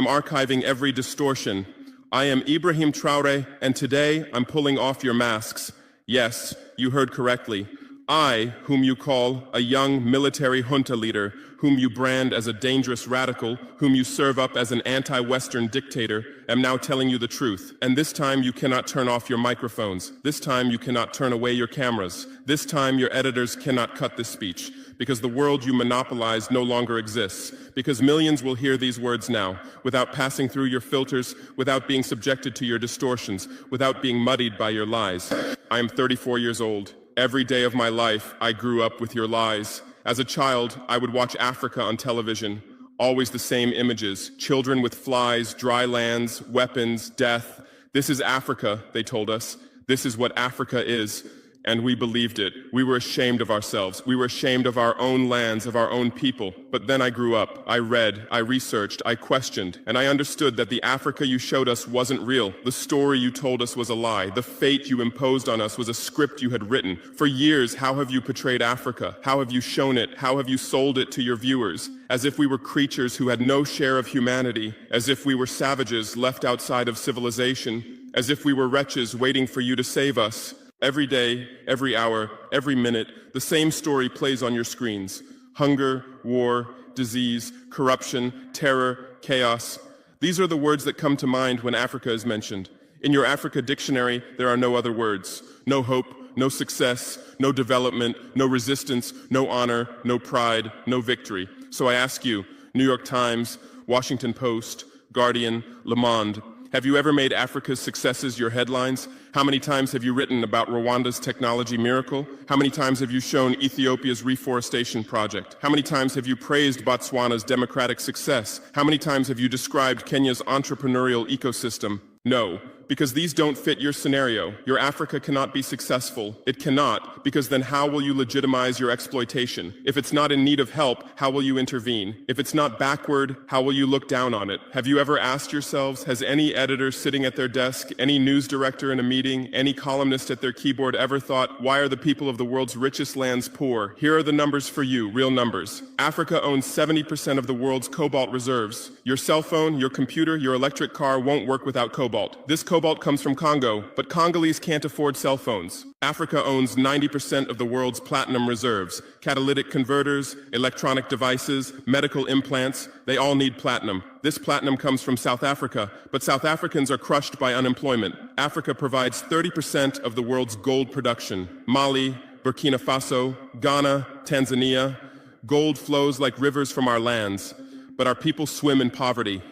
I'm archiving every distortion. I am Ibrahim Traore, and today I'm pulling off your masks. Yes, you heard correctly. I, whom you call a young military junta leader, whom you brand as a dangerous radical, whom you serve up as an anti-Western dictator, am now telling you the truth. And this time you cannot turn off your microphones. This time you cannot turn away your cameras. This time your editors cannot cut this speech. Because the world you monopolize no longer exists. Because millions will hear these words now, without passing through your filters, without being subjected to your distortions, without being muddied by your lies. I am 34 years old. Every day of my life, I grew up with your lies. As a child, I would watch Africa on television. Always the same images. Children with flies, dry lands, weapons, death. This is Africa, they told us. This is what Africa is. And we believed it. We were ashamed of ourselves. We were ashamed of our own lands, of our own people. But then I grew up. I read, I researched, I questioned, and I understood that the Africa you showed us wasn't real. The story you told us was a lie. The fate you imposed on us was a script you had written. For years, how have you portrayed Africa? How have you shown it? How have you sold it to your viewers? As if we were creatures who had no share of humanity, as if we were savages left outside of civilization, as if we were wretches waiting for you to save us. Every day, every hour, every minute, the same story plays on your screens. Hunger, war, disease, corruption, terror, chaos. These are the words that come to mind when Africa is mentioned. In your Africa dictionary, there are no other words. No hope, no success, no development, no resistance, no honor, no pride, no victory. So I ask you, New York Times, Washington Post, Guardian, Le Monde, have you ever made Africa's successes your headlines? How many times have you written about Rwanda's technology miracle? How many times have you shown Ethiopia's reforestation project? How many times have you praised Botswana's democratic success? How many times have you described Kenya's entrepreneurial ecosystem? No, because these don't fit your scenario. Your Africa cannot be successful. It cannot, because then how will you legitimize your exploitation? If it's not in need of help, how will you intervene? If it's not backward, how will you look down on it? Have you ever asked yourselves, has any editor sitting at their desk, any news director in a meeting, any columnist at their keyboard ever thought, why are the people of the world's richest lands poor? Here are the numbers for you, real numbers. Africa owns 70% of the world's cobalt reserves. Your cell phone, your computer, your electric car won't work without cobalt. This cobalt comes from Congo, but Congolese can't afford cell phones. Africa owns 90% of the world's platinum reserves. Catalytic converters, electronic devices, medical implants, they all need platinum. This platinum comes from South Africa, but South Africans are crushed by unemployment. Africa provides 30% of the world's gold production. Mali, Burkina Faso, Ghana, Tanzania. Gold flows like rivers from our lands. But our people swim in poverty.